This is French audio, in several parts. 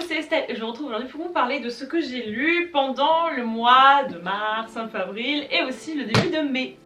c'est Estelle et je vous retrouve aujourd'hui pour vous parler de ce que j'ai lu pendant le mois de mars, avril et aussi le début de mai.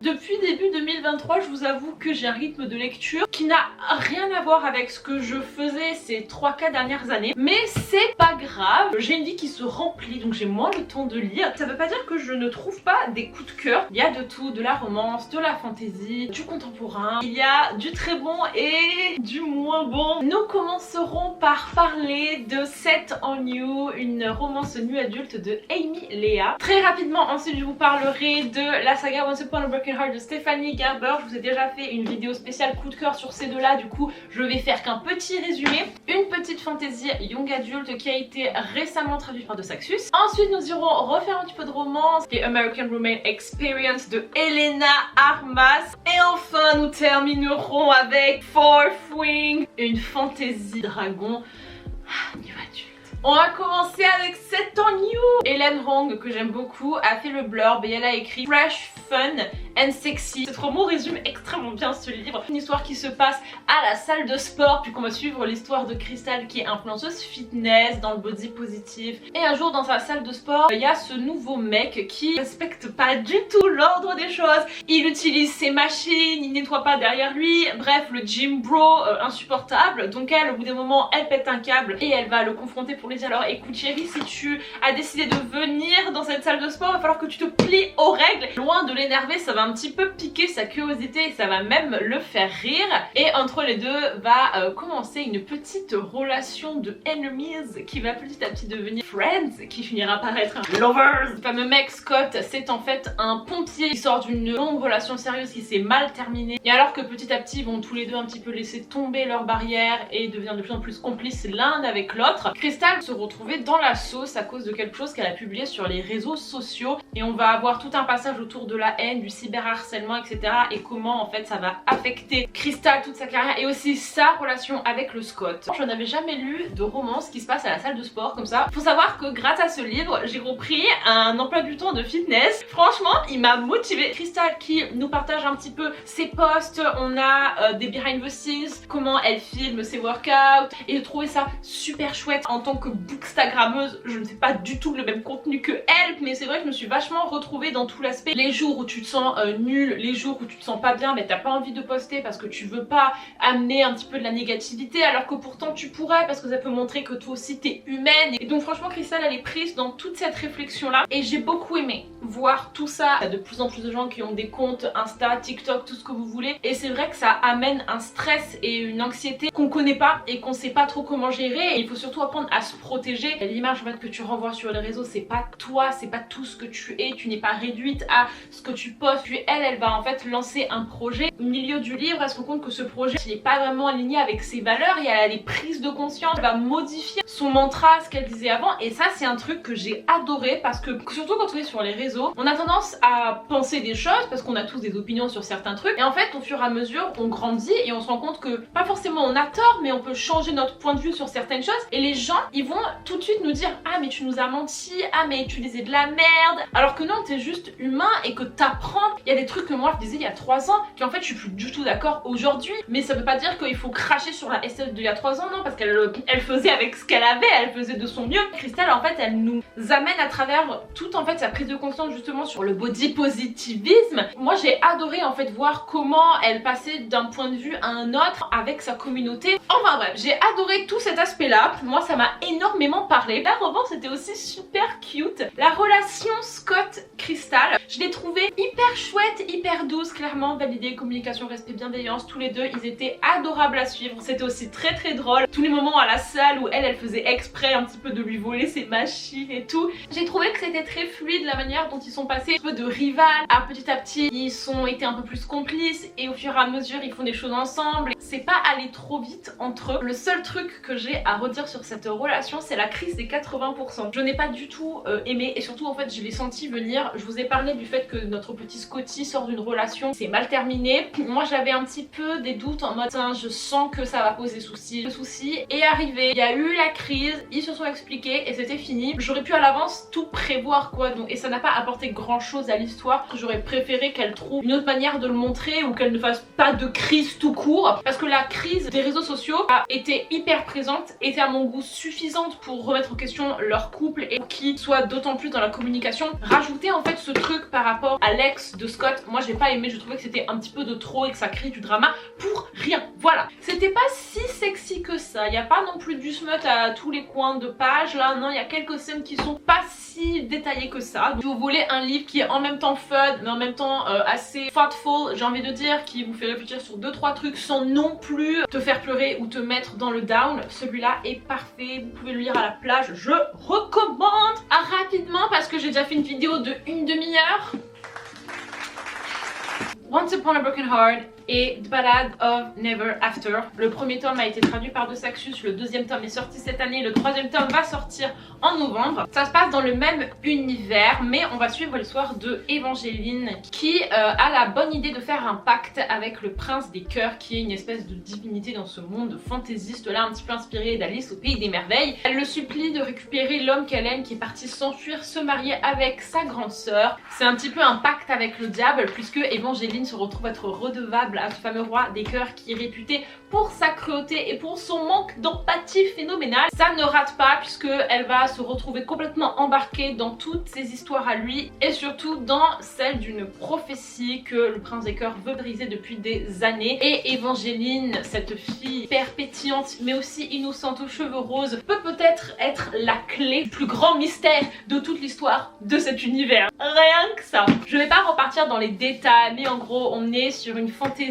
Depuis début 2023, je vous avoue que j'ai un rythme de lecture qui n'a rien à voir avec ce que je faisais ces 3-4 dernières années. Mais c'est pas grave, j'ai une vie qui se remplit, donc j'ai moins le temps de lire. Ça veut pas dire que je ne trouve pas des coups de cœur. Il y a de tout, de la romance, de la fantasy, du contemporain. Il y a du très bon et du moins bon. Nous commencerons par parler de Set on You, une romance nue adulte de Amy Lea. Très rapidement, ensuite je vous parlerai de la saga Once Upon a Broken Heart de Stephanie Gerber. Je vous ai déjà fait une vidéo spéciale coup de cœur sur ces deux-là, du coup je vais faire qu'un petit résumé. Une petite fantasy young adulte qui a été récemment traduite par De Saxus. Ensuite nous irons refaire un petit peu de romance, qui est American Roommate Experience de Elena Armas. Et enfin nous terminerons avec Fourth Wing, une fantasy dragon new adulte. On va commencer avec Set on You. Hélène Hong, que j'aime beaucoup, a fait le blurb et elle a écrit Fresh, Fun and Sexy. Ce roman résume extrêmement bien ce livre. Une histoire qui se passe à la salle de sport, puis qu'on va suivre l'histoire de Crystal qui est influenceuse fitness dans le body positif. Et un jour dans sa salle de sport, il y a ce nouveau mec qui respecte pas du tout l'ordre des choses. Il utilise ses machines, il nettoie pas derrière lui. Bref, le gym bro insupportable. Donc elle, au bout d'un moment, elle pète un câble et elle va le confronter pour lui dire alors écoute chérie, si tu as décidé de venir dans cette salle de sport, il va falloir que tu te plies aux règles. Loin de l'énerver, ça va un petit peu piquer sa curiosité et ça va même le faire rire. Et entre les deux va commencer une petite relation de enemies qui va petit à petit devenir friends, qui finira par être un lovers. Le fameux mec Scott, c'est en fait un pompier qui sort d'une longue relation sérieuse qui s'est mal terminée. Et alors que petit à petit ils vont tous les deux un petit peu laisser tomber leurs barrières et devenir de plus en plus complices l'un avec l'autre, Crystal se retrouver dans la sauce à cause de quelque chose qu'elle a publié sur les réseaux sociaux. Et on va avoir tout un passage autour de la haine, du cyberharcèlement, etc. et comment en fait ça va affecter Crystal, toute sa carrière et aussi sa relation avec le Scott. Je n'avais jamais lu de romance qui se passe à la salle de sport comme ça. Faut savoir que grâce à ce livre, j'ai repris un emploi du temps de fitness. Franchement, il m'a motivée. Crystal qui nous partage un petit peu ses posts, on a des behind the scenes, comment elle filme ses workouts et j'ai trouvé ça super chouette. En tant que bookstagrammeuse, je ne fais pas du tout le même contenu que elle, mais c'est vrai que je me suis vachement retrouvée dans tout l'aspect. Les jours où tu te sens nul, les jours où tu te sens pas bien, mais t'as pas envie de poster parce que tu veux pas amener un petit peu de la négativité, alors que pourtant tu pourrais parce que ça peut montrer que toi aussi t'es humaine. Et donc franchement Crystal elle est prise dans toute cette réflexion là et j'ai beaucoup aimé voir tout ça. Il y a de plus en plus de gens qui ont des comptes Insta, TikTok, tout ce que vous voulez et c'est vrai que ça amène un stress et une anxiété qu'on connaît pas et qu'on sait pas trop comment gérer. Et il faut surtout apprendre à se protéger. L'image en fait que tu renvoies sur les réseaux, c'est pas toi, c'est pas tout ce que tu es, tu n'es pas réduite à ce que tu postes. Puis elle va en fait lancer un projet. Au milieu du livre, elle se rend compte que ce projet n'est pas vraiment aligné avec ses valeurs et elle a des prises de conscience. Elle va modifier son mantra, ce qu'elle disait avant, et ça c'est un truc que j'ai adoré parce que surtout quand on est sur les réseaux, on a tendance à penser des choses parce qu'on a tous des opinions sur certains trucs et en fait au fur et à mesure on grandit et on se rend compte que pas forcément on a tort mais on peut changer notre point de vue sur certaines choses et les gens ils vont tout de suite nous dire ah mais tu nous as menti, ah mais tu disais de la merde, alors que non t'es juste humain et que t'apprends. Il y a des trucs que moi je disais il y a 3 ans qui en fait je suis plus du tout d'accord aujourd'hui, mais ça veut pas dire qu'il faut cracher sur la SF d'il y a 3 ans, non, parce qu'elle faisait avec ce qu'elle avait, elle faisait de son mieux. Crystal en fait elle nous amène à travers toute en fait sa prise de conscience justement sur le body positivisme. Moi j'ai adoré en fait voir comment elle passait d'un point de vue à un autre avec sa communauté. Enfin bref, j'ai adoré tout cet aspect là, moi ça m'a énormément parlé. La romance était aussi super cute. La relation Scott-Crystal, je l'ai trouvée hyper chouette, hyper douce, clairement validée, communication, respect, bienveillance, tous les deux ils étaient adorables à suivre. C'était aussi très très drôle, tous les moments à la salle où elle faisait exprès un petit peu de lui voler ses machines et tout. J'ai trouvé que c'était très fluide la manière dont ils sont passés un peu de rivales à petit ils ont été un peu plus complices et au fur et à mesure ils font des choses ensemble. C'est pas aller trop vite entre eux. Le seul truc que j'ai à redire sur cette relation c'est la crise des 80%. Je n'ai pas du tout aimé et surtout en fait je l'ai senti venir. Je vous ai parlé du fait que notre petit Scotty sort d'une relation, c'est mal terminé. Moi j'avais un petit peu des doutes en mode je sens que ça va poser souci. Le souci est arrivé, il y a eu la crise, ils se sont expliqués et c'était fini. J'aurais pu à l'avance tout prévoir quoi, donc, et ça n'a pas apporté grand chose à l'histoire. J'aurais préféré qu'elle trouve une autre manière de le montrer ou qu'elle ne fasse pas de crise tout court, parce que la crise des réseaux sociaux a été hyper présente, était à mon goût suffisante pour remettre en question leur couple et qu'ils soient d'autant plus dans la communication. Rajouter en fait ce truc par rapport à l'ex de Scott, moi j'ai pas aimé, je trouvais que c'était un petit peu de trop et que ça crée du drama pour rien. Voilà, c'était pas si sexy que ça, il n'y a pas non plus du smut à tous les coins de page là, non, il y a quelques scènes qui sont pas si détaillées que ça. Donc, vous voulez un livre qui est en même temps fun mais en même temps assez thoughtful, j'ai envie de dire, qui vous fait réfléchir sur 2-3 trucs sans non plus te faire pleurer ou te mettre dans le down, celui-là est parfait, vous pouvez le lire à la plage, je recommande. Rapidement, parce que j'ai déjà fait une vidéo de une demi-heure, Once Upon a Broken Heart et The Ballad of Never After. Le premier tome a été traduit par De Saxus, le deuxième tome est sorti cette année, le troisième tome va sortir en novembre. Ça se passe dans le même univers, mais on va suivre l'histoire de Evangeline qui a la bonne idée de faire un pacte avec le prince des cœurs, qui est une espèce de divinité dans ce monde fantaisiste là, un petit peu inspiré d'Alice au pays des merveilles. Elle le supplie de récupérer l'homme qu'elle aime qui est parti s'enfuir, se marier avec sa grande sœur. C'est un petit peu un pacte avec le diable, puisque Evangeline se retrouve à être redevable à ce fameux roi des cœurs qui est réputé pour sa cruauté et pour son manque d'empathie phénoménal. Ça ne rate pas, puisque elle va se retrouver complètement embarquée dans toutes ses histoires à lui et surtout dans celle d'une prophétie que le prince des cœurs veut briser depuis des années. Et Evangeline, cette fille hyper pétillante mais aussi innocente aux cheveux roses, peut peut-être être la clé du plus grand mystère de toute l'histoire de cet univers. Rien que ça. Je vais pas repartir dans les détails, mais en gros on est sur une fantaisie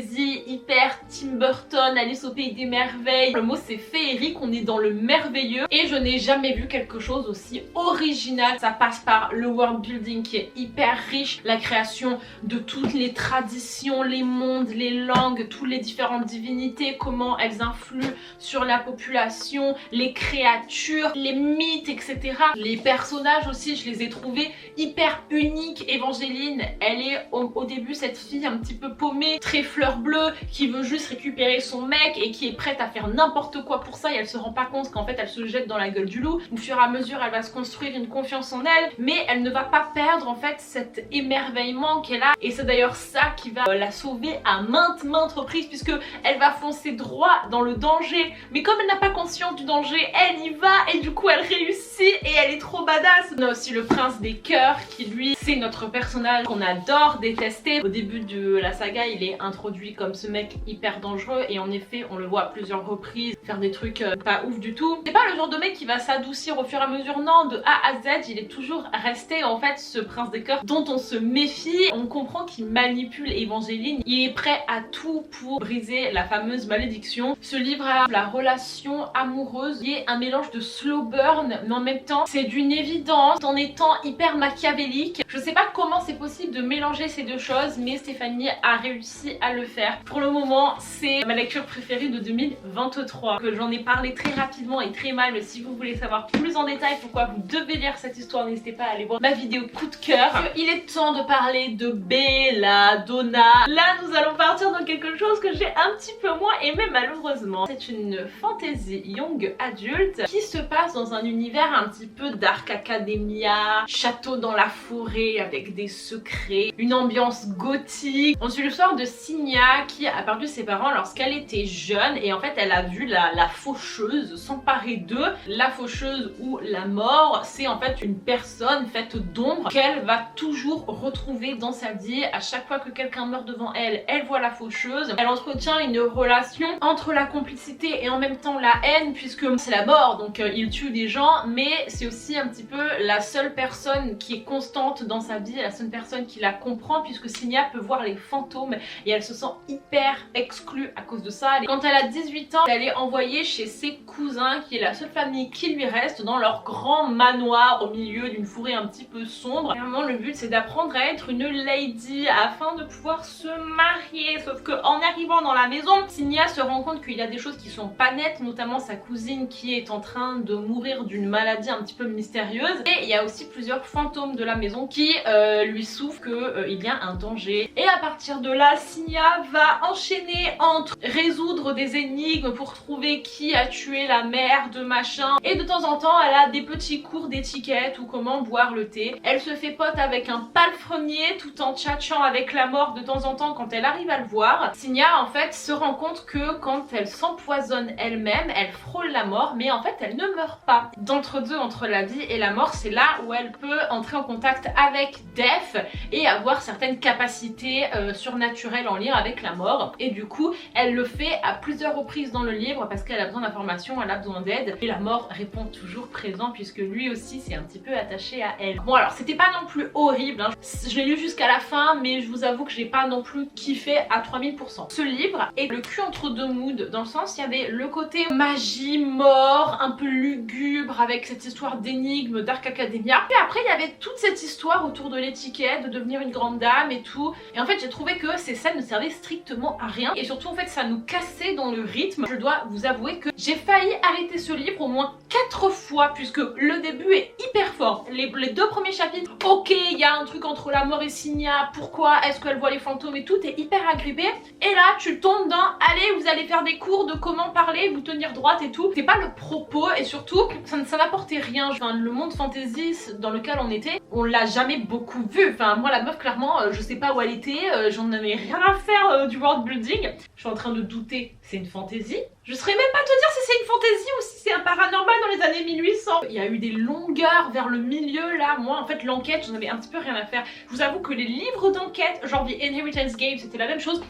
hyper Tim Burton, Alice au pays des merveilles. Le mot c'est féerique, on est dans le merveilleux et je n'ai jamais vu quelque chose aussi original. Ça passe par le world building qui est hyper riche, la création de toutes les traditions, les mondes, les langues, toutes les différentes divinités, comment elles influent sur la population, les créatures, les mythes, etc. Les personnages aussi, je les ai trouvés hyper uniques. Evangeline, elle est au début cette fille un petit peu paumée, très fleur bleue, qui veut juste récupérer son mec et qui est prête à faire n'importe quoi pour ça, et elle se rend pas compte qu'en fait elle se jette dans la gueule du loup. Au fur et à mesure elle va se construire une confiance en elle, mais elle ne va pas perdre en fait cet émerveillement qu'elle a, et c'est d'ailleurs ça qui va la sauver à maintes reprises, puisque elle va foncer droit dans le danger, mais comme elle n'a pas conscience du danger, elle y va et du coup elle réussit et elle est trop badass. On a aussi le prince des cœurs qui lui c'est notre personnage qu'on adore détester. Au début de la saga il est introduit comme ce mec hyper dangereux et en effet on le voit à plusieurs reprises faire des trucs pas ouf du tout. C'est pas le genre de mec qui va s'adoucir au fur et à mesure, non, de A à Z il est toujours resté en fait ce prince des cœurs dont on se méfie. On comprend qu'il manipule Evangeline, il est prêt à tout pour briser la fameuse malédiction. Ce livre a la relation amoureuse qui est un mélange de slow burn mais en même temps c'est d'une évidence en étant hyper machiavélique. Je sais pas comment c'est possible de mélanger ces deux choses, mais Stéphanie a réussi à le faire. Pour le moment c'est ma lecture préférée de 2023, que j'en ai parlé très rapidement et très mal, mais si vous voulez savoir plus en détail pourquoi vous devez lire cette histoire, n'hésitez pas à aller voir ma vidéo coup de cœur. Il est temps de parler de Belladonna. Là nous allons partir dans quelque chose que j'ai un petit peu moins aimé malheureusement. C'est une fantasy young adulte qui se passe dans un univers un petit peu Dark Academia, château dans la forêt avec des secrets, une ambiance gothique. On suit l'histoire de Signia qui a perdu ses parents lorsqu'elle était jeune et en fait elle a vu la faucheuse s'emparer d'eux. La faucheuse ou la mort, c'est en fait une personne faite d'ombre qu'elle va toujours retrouver dans sa vie. À chaque fois que quelqu'un meurt devant elle, elle voit la faucheuse. Elle entretient une relation entre la complicité et en même temps la haine, puisque c'est la mort donc il tue des gens, mais c'est aussi un petit peu la seule personne qui est constante dans sa vie, la seule personne qui la comprend, puisque Signia peut voir les fantômes et elle se sent hyper exclue à cause de ça. Quand elle a 18 ans, elle est envoyée chez ses cousins, qui est la seule famille qui lui reste, dans leur grand manoir au milieu d'une forêt un petit peu sombre. Vraiment le but c'est d'apprendre à être une lady afin de pouvoir se marier, sauf que en arrivant dans la maison, Signia se rend compte qu'il y a des choses qui sont pas nettes, notamment sa cousine qui est en train de mourir d'une maladie un petit peu mystérieuse, et il y a aussi plusieurs fantômes de la maison qui qui lui souffle qu'il y a un danger. Et à partir de là, Signia va enchaîner entre résoudre des énigmes pour trouver qui a tué la mère de machin, et de temps en temps elle a des petits cours d'étiquette ou comment boire le thé. Elle se fait pote avec un palefrenier tout en tchatchant avec la mort de temps en temps quand elle arrive à le voir. Signia en fait se rend compte que quand elle s'empoisonne elle-même, elle frôle la mort, mais en fait elle ne meurt pas. D'entre-deux, entre la vie et la mort, c'est là où elle peut entrer en contact avec Death et avoir certaines capacités surnaturelles en lien avec la mort. Et du coup elle le fait à plusieurs reprises dans le livre parce qu'elle a besoin d'informations, elle a besoin d'aide, et la mort répond toujours présent puisque lui aussi s'est un petit peu attaché à elle. Bon alors c'était pas non plus horrible, hein. Je l'ai lu jusqu'à la fin, mais je vous avoue que j'ai pas non plus kiffé à 3000%. Ce livre est le cul entre deux moods, dans le sens il y avait le côté magie, mort, un peu lugubre avec cette histoire d'énigme Dark Academia, et après il y avait toute cette histoire autour de l'étiquette, de devenir une grande dame et tout, et en fait j'ai trouvé que ces scènes ne servaient strictement à rien, et surtout en fait ça nous cassait dans le rythme. Je dois vous avouer que j'ai failli arrêter ce livre au moins 4 fois puisque le début est hyper fort. Les 2 premiers chapitres, ok, il y a un truc entre la mort et Signia, pourquoi est-ce qu'elle voit les fantômes et tout, est hyper agrippé, et là tu tombes dans allez vous allez faire des cours de comment parler, vous tenir droite et tout. C'est pas le propos, et surtout ça n'apportait rien. Enfin, le monde fantasy dans lequel on était, on l'a jamais beaucoup vu. Enfin moi la meuf clairement je sais pas où elle était, j'en avais rien à faire du world building. Je suis en train de douter, c'est une fantasy. Je saurais même pas te dire si c'est une fantasy ou si c'est un paranormal dans les années 1800. Il y a eu des longueurs vers le milieu là. Moi en fait l'enquête j'en avais un petit peu rien à faire. Je vous avoue que les livres d'enquête, genre The Inheritance Game, c'était la même chose.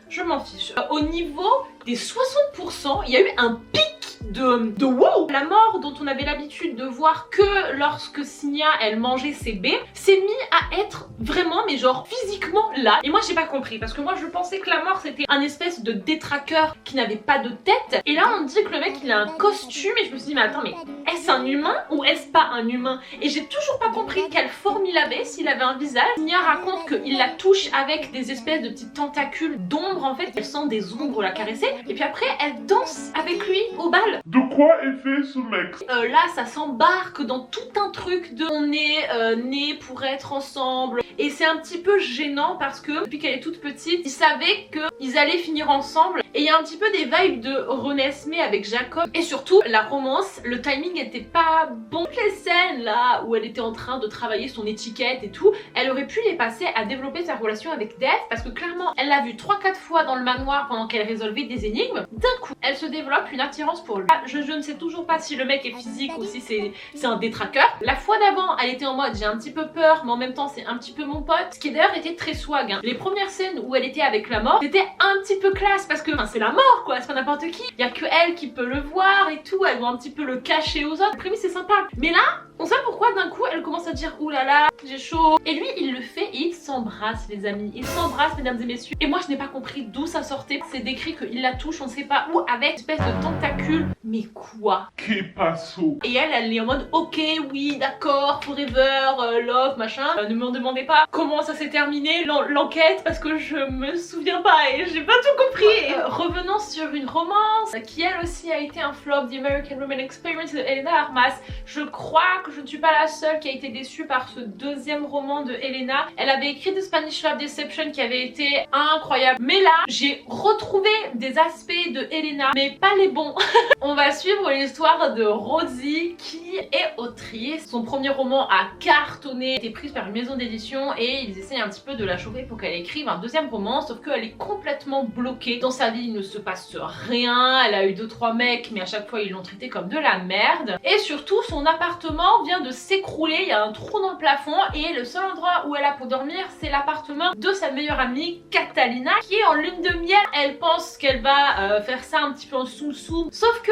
Je m'en fiche. Au niveau des 60%, il y a eu un pic de wow. La mort dont on avait l'habitude de voir que lorsque Signia elle mangeait ses baies s'est mis à être vraiment mais genre physiquement là, et moi j'ai pas compris parce que moi je pensais que la mort c'était un espèce de détraqueur qui n'avait pas de tête, et là on dit que le mec il a un costume, et je me suis dit mais attends, mais est-ce un humain ou est-ce pas un humain? Et j'ai toujours pas compris quelle forme il avait, s'il avait un visage. Signia raconte qu'il la touche avec des espèces de petits tentacules d'ombre, en fait elle sent des ombres la caresser, et puis après elle danse avec lui au bal. De quoi est fait ce mec? Là ça s'embarque dans tout un truc de on est nés pour être ensemble, et c'est un petit peu gênant parce que depuis qu'elle est toute petite ils savaient qu'ils allaient finir ensemble, et il y a un petit peu des vibes de Renesmee avec Jacob, et surtout la romance, le timing était pas bon. Toutes les scènes là où elle était en train de travailler son étiquette et tout, elle aurait pu les passer à développer sa relation avec Death, parce que clairement elle l'a vu 3-4 fois dans le manoir pendant qu'elle résolvait des énigmes. D'un coup elle se développe une attirance pour lui. Je ne sais toujours pas si le mec est physique ou si c'est un détraqueur. La fois d'avant elle était en mode j'ai un petit peu peur mais en même temps c'est un petit peu mon pote, ce qui d'ailleurs était très swag, hein. Les premières scènes où elle était avec la mort c'était un petit peu classe parce que c'est la mort quoi, c'est pas n'importe qui, il y a que elle qui peut le voir et tout, elle doit un petit peu le cacher aux autres. Après oui c'est sympa, mais là on sait pourquoi d'un coup elle commence à dire oulala j'ai chaud, et lui il le fait et il s'embrasse les amis, il s'embrasse mesdames et messieurs, et moi je n'ai pas compris d'où ça sortait. C'est décrit qu'il la touche on sait pas où avec une espèce de tentacule, mais quoi? Que passo? Et elle est en mode ok oui d'accord forever love machin, ne me demandez pas comment ça s'est terminé l'enquête parce que je me souviens pas et j'ai pas tout compris. Revenons sur une romance qui elle aussi a été un flop, The American Women Experience de Helena Armas. Je crois que je ne suis pas la seule qui a été déçue par ce deuxième roman de Helena. Elle avait écrit The Spanish Love Deception qui avait été incroyable, mais là j'ai retrouvé des aspects de Helena mais pas les bons. On va suivre l'histoire de Rosie qui est autrice. Son premier roman a cartonné, a été prise par une maison d'édition et ils essayent un petit peu de la chauffer pour qu'elle écrive un deuxième roman, sauf qu'elle est complètement bloquée. Dans sa vie il ne se passe rien, elle a eu 2-3 mecs mais à chaque fois ils l'ont traitée comme de la merde, et surtout son appartement vient de s'écrouler, il y a un trou dans le plafond et le seul endroit où elle a pour dormir c'est l'appartement de sa meilleure amie Catalina qui est en lune de miel. Elle pense qu'elle va faire ça un petit peu en soum-soum, sauf que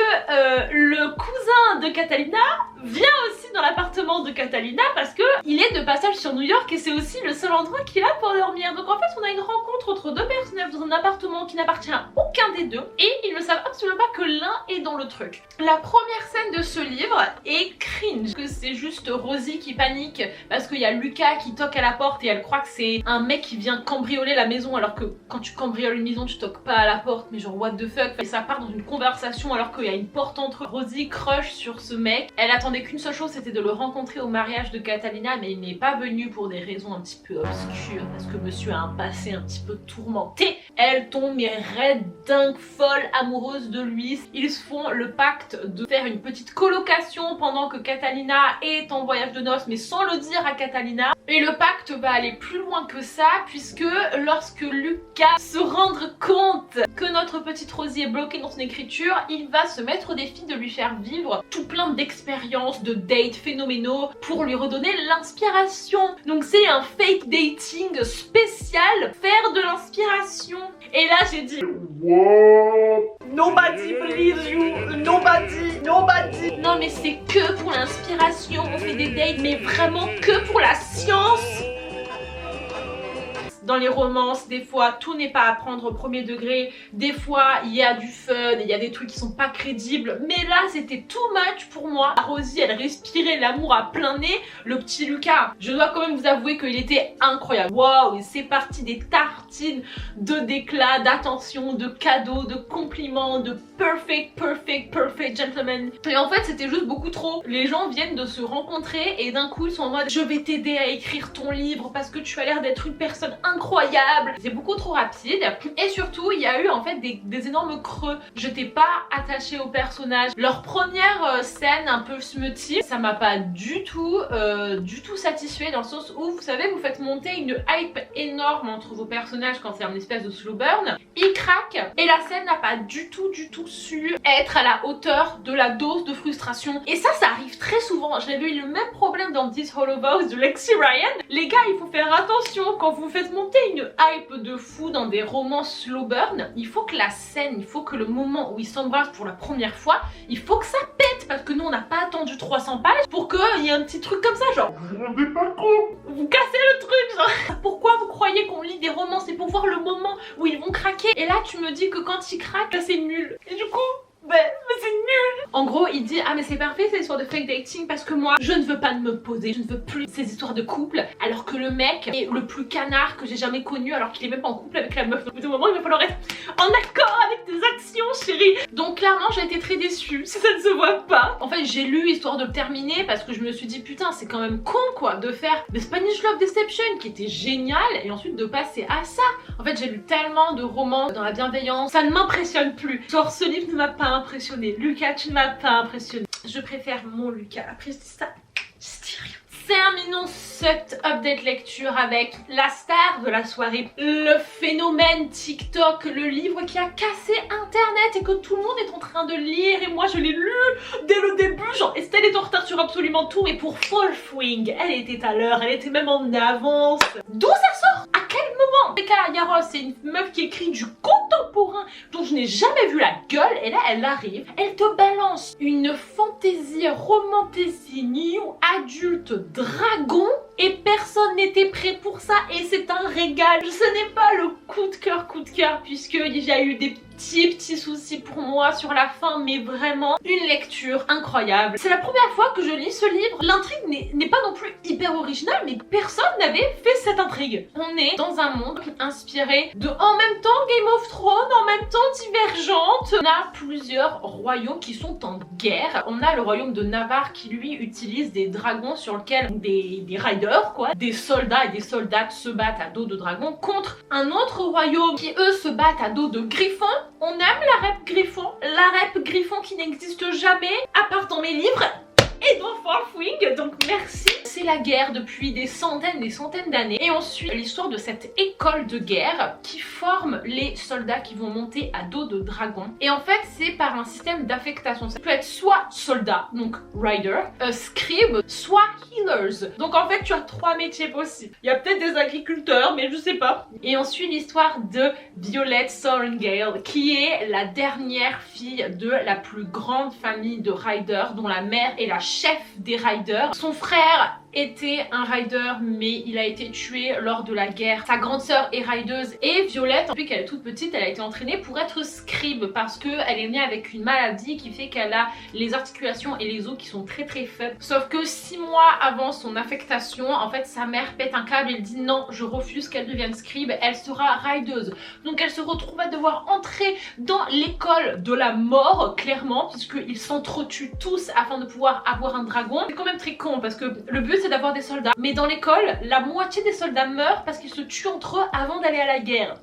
le cousin de Catalina vient aussi dans l'appartement de Catalina parce que il est de passage sur New York et c'est aussi le seul endroit qu'il a pour dormir. Donc en fait on a une rencontre entre deux personnages dans un appartement qui n'appartient à aucun des deux et ils ne savent absolument pas que l'un est dans le truc. La première scène de ce livre est cringe, que c'est juste Rosie qui panique parce qu'il y a Lucas qui toque à la porte et elle croit que c'est un mec qui vient cambrioler la maison, alors que quand tu cambrioles une maison tu toques pas à la porte, mais genre what the fuck. Et ça part dans une conversation alors qu'il y a une porte entre eux. Rosie crush sur ce mec, elle attendait qu'une seule chose, c'était de le rencontrer au mariage de Catalina, mais il n'est pas venu pour des raisons un petit peu obscures parce que monsieur a un passé un petit peu tourmenté. Elle tombe mais raide, dingue, folle, amoureuse de lui. Ils se font le pacte de faire une petite colocation pendant que Catalina est en voyage de noces, mais sans le dire à Catalina. Et le pacte va aller plus loin que ça, puisque lorsque Lucas se rendre compte que notre petite Rosie est bloquée dans son écriture, il va se mettre au défi de lui faire vivre tout plein d'expériences, de dates phénoménaux pour lui redonner l'inspiration. Donc c'est un fake dating spécial, faire de l'inspiration. Et là j'ai dit What? nobody believes you, nobody. Non mais c'est que pour l'inspiration, on fait des dates, mais vraiment que pour la science. Dans les romances, des fois, tout n'est pas à prendre au premier degré. Des fois, il y a du fun, il y a des trucs qui sont pas crédibles. Mais là, c'était too much pour moi. Rosie, elle respirait l'amour à plein nez. Le petit Lucas, je dois quand même vous avouer qu'il était incroyable. Waouh, et c'est parti des tartines de d'éclat, d'attention, de cadeaux, de compliments, de perfect gentleman. Et en fait, c'était juste beaucoup trop. Les gens viennent de se rencontrer et d'un coup, ils sont en mode je vais t'aider à écrire ton livre parce que tu as l'air d'être une personne incroyable. C'est beaucoup trop rapide et surtout il y a eu en fait des énormes creux. J'étais pas attachée au personnage. Leur première scène un peu smutty, ça m'a pas du tout satisfait, dans le sens où vous savez, vous faites monter une hype énorme entre vos personnages quand c'est une espèce de slow burn. Ils craquent et la scène n'a pas du tout su être à la hauteur de la dose de frustration. Et ça arrive très souvent. J'avais eu le même problème dans This Hollow Vows de Lexi Ryan. Les gars, il faut faire attention quand vous faites monter une hype de fou dans des romans slow burn. Il faut que la scène, il faut que le moment où ils s'embrassent pour la première fois, il faut que ça pète, parce que nous on n'a pas attendu 300 pages pour qu'il y ait un petit truc comme ça, genre Vous vous rendez pas compte? vous cassez le truc, genre. Pourquoi vous croyez qu'on lit des romans? C'est pour voir le moment où ils vont craquer. Et là tu me dis que quand ils craquent, c'est nul. Et du coup, mais c'est nul. En gros, il dit ah mais c'est parfait cette histoire de fake dating parce que moi je ne veux pas me poser, je ne veux plus ces histoires de couple, alors que le mec est le plus canard que j'ai jamais connu, alors qu'il est même pas en couple avec la meuf. Donc au moment il va falloir être en accord avec tes actions, chérie. Donc clairement j'ai été très déçue, si ça ne se voit pas. En fait j'ai lu histoire de terminer parce que je me suis dit putain c'est quand même con quoi de faire The Spanish Love Deception qui était génial et ensuite de passer à ça. En fait j'ai lu tellement de romans dans la bienveillance, ça ne m'impressionne plus. Genre ce livre ne m'a pas impressionné. Lucas, tu ne m'as pas impressionné. Je préfère mon Lucas. Après je dis ça, je dis rien. Terminons cette update lecture avec la star de la soirée, le phénomène TikTok, le livre qui a cassé internet et que tout le monde est en train de lire, et moi je l'ai lu dès le début, genre Estelle est en retard sur absolument tout, mais pour Wolfwing, elle était à l'heure, elle était même en avance. D'où ça sort? À quel moment? Becca Yaros, c'est une meuf qui écrit du contemporain dont je n'ai jamais vu la gueule, et là elle arrive, elle te balance une fantaisie, romantaisie, new adulte, dragon, et personne n'était prêt pour ça, et c'est un régal. Ce n'est pas le coup de cœur, puisqu'il y a eu des petits soucis pour moi sur la fin, mais vraiment une lecture incroyable. C'est la première fois que je lis ce livre. L'intrigue n'est pas non plus hyper originale, mais personne n'avait fait cette intrigue. On est dans un monde inspiré de en même temps Game of Thrones, en même temps Divergente. On a plusieurs royaumes qui sont en guerre. On a le royaume de Navarre qui lui utilise des dragons sur lesquels des riders quoi, des soldats et des soldates se battent à dos de dragons contre un autre royaume qui eux se battent à dos de griffons. On aime la rep griffon qui n'existe jamais à part dans mes livres et dans Wolfwing, donc merci. C'est la guerre depuis des centaines d'années, et on suit l'histoire de cette école de guerre qui forme les soldats qui vont monter à dos de dragons. Et en fait c'est par un système d'affectation. Ça peut être soit soldat, donc rider, scribe, soit healers. Donc en fait tu as 3 métiers possibles. Il y a peut-être des agriculteurs, mais je sais pas. Et on suit l'histoire de Violet Sorrengail, qui est la dernière fille de la plus grande famille de riders, dont la mère est la chef des riders. Son frère été un rider, mais il a été tué lors de la guerre. Sa grande sœur est rideuse et Violette, depuis qu'elle est toute petite, elle a été entraînée pour être scribe parce qu'elle est née avec une maladie qui fait qu'elle a les articulations et les os qui sont très faibles. Sauf que 6 mois avant son affectation, en fait sa mère pète un câble et dit non, je refuse qu'elle devienne scribe, elle sera rideuse. Donc elle se retrouve à devoir entrer dans l'école de la mort, clairement, puisqu'ils s'entretuent tous afin de pouvoir avoir un dragon. C'est quand même très con parce que le but c'est d'avoir des soldats, mais dans l'école, la moitié des soldats meurent parce qu'ils se tuent entre eux avant d'aller à la guerre.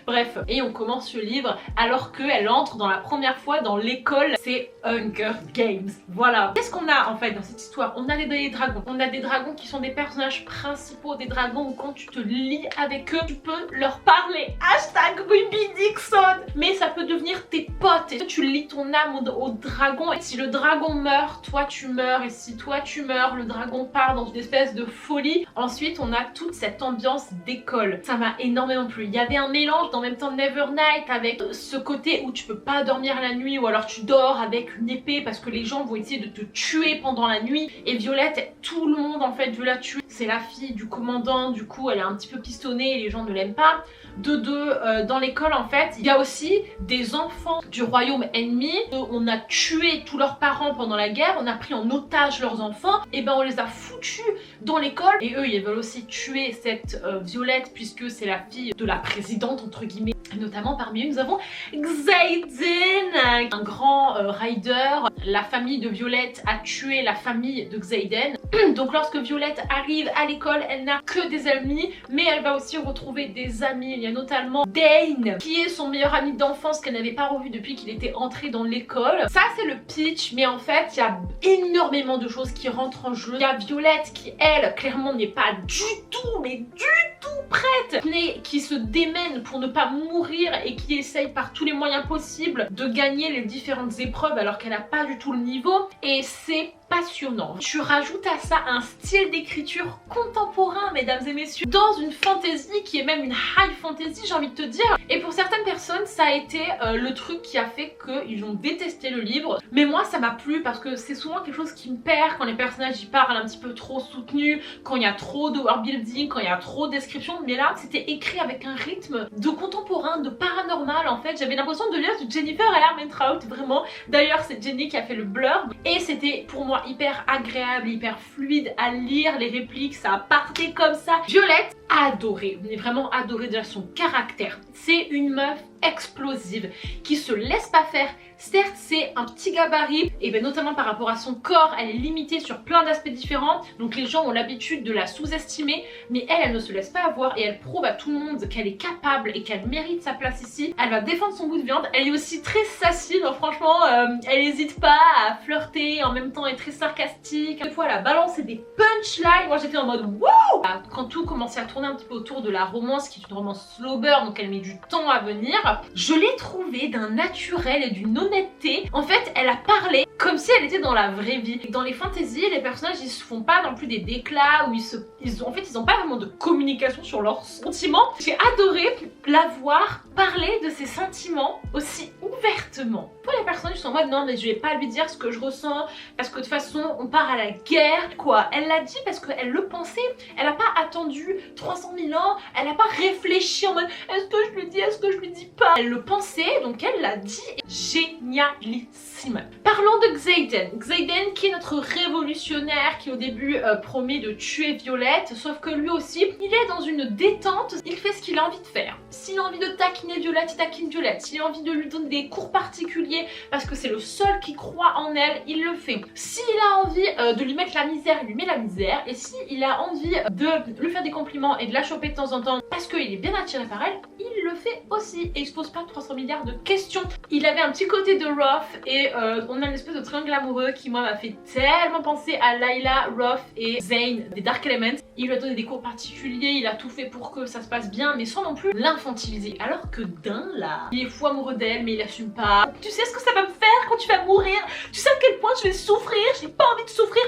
Bref, et on commence ce livre alors qu'elle entre dans la première fois dans l'école, c'est Hunger Games. Voilà. Qu'est-ce qu'on a en fait dans cette histoire? On a des dragons. On a des dragons qui sont des personnages principaux, des dragons où quand tu te lis avec eux, tu peux leur parler. Hashtag Ruby Dixon. Mais ça peut devenir tes potes. Et tu lis ton âme au dragon. Et si le dragon meurt, toi tu meurs. Et si toi tu meurs, le dragon part dans une espèce de folie. Ensuite, on a toute cette ambiance d'école. Ça m'a énormément plu. Il y avait un mélange dans même temps Nevernight avec ce côté où tu peux pas dormir la nuit ou alors tu dors avec une épée parce que les gens vont essayer de te tuer pendant la nuit. Et Violette, tout le monde en fait veut la tuer. C'est la fille du commandant, du coup elle est un petit peu pistonnée et les gens ne l'aiment pas. Dans l'école en fait, il y a aussi des enfants du royaume ennemi. On a tué tous leurs parents pendant la guerre, on a pris en otage leurs enfants, et ben on les a foutus dans l'école. Et eux ils veulent aussi tuer cette Violette puisque c'est la fille de la présidente entre guillemets. Et notamment parmi eux nous avons Xaden, un grand rider. La famille de Violette a tué la famille de Xaden. Donc lorsque Violette arrive à l'école, elle n'a que des ennemis, mais elle va aussi retrouver des amis. Il y a notamment Dane, qui est son meilleur ami d'enfance qu'elle n'avait pas revu depuis qu'il était entré dans l'école. Ça c'est le pitch, mais en fait il y a énormément de choses qui rentrent en jeu. Il y a Violette qui elle clairement n'est pas du tout, mais du tout prête, mais qui se démène pour ne pas mourir et qui essaye par tous les moyens possibles de gagner les différentes épreuves alors qu'elle n'a pas du tout le niveau. Et c'est passionnant. Tu rajoutes à ça un style d'écriture contemporain, mesdames et messieurs, dans une fantasy qui est même une high fantasy, j'ai envie de te dire. Et pour certaines personnes, ça a été le truc qui a fait qu'ils ont détesté le livre. Mais moi, ça m'a plu parce que c'est souvent quelque chose qui me perd quand les personnages y parlent un petit peu trop soutenus, quand il y a trop de world building, quand il y a trop de description. Mais là, c'était écrit avec un rythme de contemporain, de paranormal en fait. J'avais l'impression de lire du Jennifer Armentrout, vraiment. D'ailleurs, c'est Jenny qui a fait le blurb et c'était pour moi hyper agréable, hyper fluide à lire, les répliques ça partait comme ça. Violette, adorée, mais vraiment adorée déjà son caractère. C'est une meuf explosive qui se laisse pas faire. Certes c'est un petit gabarit et bien notamment par rapport à son corps elle est limitée sur plein d'aspects différents, donc les gens ont l'habitude de la sous-estimer, mais elle ne se laisse pas avoir et elle prouve à tout le monde qu'elle est capable et qu'elle mérite sa place ici. Elle va défendre son bout de viande, elle est aussi très sassy, donc franchement elle n'hésite pas à flirter, en même temps elle est très sarcastique. Des fois elle a balancé des punchlines, moi j'étais en mode wow. Quand tout commençait à tourner un petit peu autour de la romance qui est une romance slow burn, donc elle met du temps à venir, je l'ai trouvée d'un naturel et d'une honnêteté. En fait elle a parlé comme si elle était dans la vraie vie. Dans les fantaisies, les personnages ils se font pas non plus des déclats où ils ont pas vraiment de communication sur leurs sentiments. J'ai adoré la voir parler de ses sentiments aussi ouvertement. Pour les personnages ils sont en mode non mais je vais pas lui dire ce que je ressens parce que de toute façon on part à la guerre quoi. Elle l'a dit parce qu'elle le pensait. Elle a pas attendu 300 000 ans, elle a pas réfléchi en mode est-ce que je lui dis, est-ce que je lui dis pas. Elle le pensait donc elle l'a dit. Génialissime. Parlons de Xaden. Xaden qui est notre révolutionnaire qui au début promet de tuer Violette, sauf que lui aussi il est dans une détente, il fait ce qu'il a envie de faire. S'il a envie de taquiner Violette, il taquine Violette. S'il a envie de lui donner des cours particuliers parce que c'est le seul qui croit en elle, il le fait. S'il a envie de lui mettre la misère, il lui met la misère. Et s'il a envie de lui faire des compliments et de la choper de temps en temps parce qu'il est bien attiré par elle, il le fait aussi. Et il se pose pas 300 milliards de questions. Il avait un petit côté de Roth et on a une espèce de triangle amoureux qui moi m'a fait tellement penser à Layla, Roth et Zane des Dark Elements. Il lui a donné des cours particuliers, il a tout fait pour que ça se passe bien mais sans non plus l'infantiliser. Alors que Dan là, il est fou amoureux d'elle mais il assume pas. Tu sais ce que ça va me faire quand tu vas mourir? Tu sais à quel point je vais souffrir? J'ai pas envie de souffrir.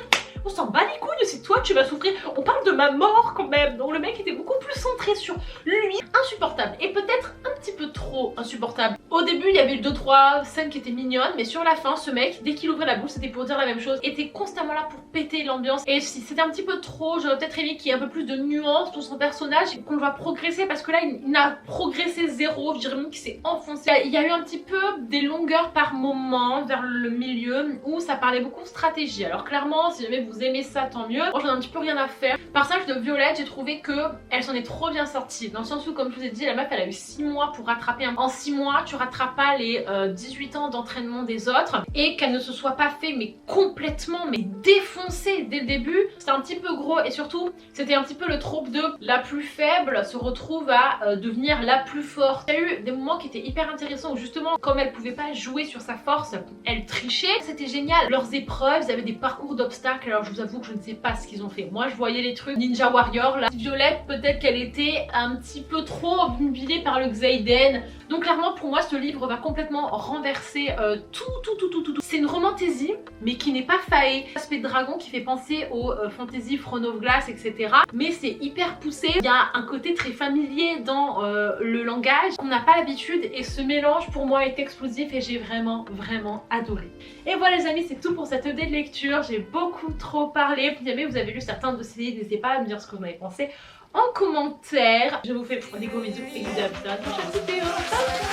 On s'en bat les couilles, c'est toi tu vas souffrir. On parle de ma mort quand même. Donc le mec était beaucoup plus centré sur lui. Insupportable et peut-être un petit peu trop insupportable Au début il y avait 2-3 scènes qui étaient mignonnes, mais sur la fin ce mec dès qu'il ouvrait la bouche c'était pour dire la même chose, était constamment là pour péter l'ambiance et si c'était un petit peu trop, j'aurais peut-être aimé qu'il y ait un peu plus de nuances dans son personnage, qu'on le voit progresser parce que là il n'a progressé zéro, je dirais même qu'il s'est enfoncé. Il y a eu un petit peu des longueurs par moment vers le milieu où ça parlait beaucoup stratégie. Alors clairement si jamais vous aimez ça tant mieux, moi j'en ai un petit peu rien à faire. Le personnage de Violette j'ai trouvé que elle s'en est trop bien sortie dans le sens où comme je vous ai dit la meuf elle a eu 6 mois pour rattraper en 6 mois tu rattrapes pas les 18 ans d'entraînement des autres et qu'elle ne se soit pas fait mais complètement mais défoncée dès le début, c'était un petit peu gros et surtout c'était un petit peu le trope de la plus faible se retrouve à devenir la plus forte. Il y a eu des moments qui étaient hyper intéressants où justement comme elle pouvait pas jouer sur sa force, elle trichait, c'était génial. Leurs épreuves, ils avaient des parcours d'obstacles, alors je vous avoue que je ne sais pas ce qu'ils ont fait. Moi je voyais les trucs Ninja Warrior là. Violette peut-être qu'elle était un petit peu trop obnubilée par le Xaiden. Donc clairement pour moi ce livre va complètement renverser tout. C'est une romantaisie mais qui n'est pas faée. L'aspect de dragon qui fait penser aux fantasy Throne of Glass etc. Mais c'est hyper poussé. Il y a un côté très familier dans le langage qu'on n'a pas l'habitude et ce mélange pour moi est explosif et j'ai vraiment adoré. Et voilà les amis c'est tout pour cette idée de lecture. J'ai beaucoup trop parlé. Si jamais vous avez lu certains de ces livres n'hésitez pas à me dire ce que vous en avez pensé en commentaire. Je vous fais des gros bisous et je vous dis à plus tard dans la prochaine vidéo.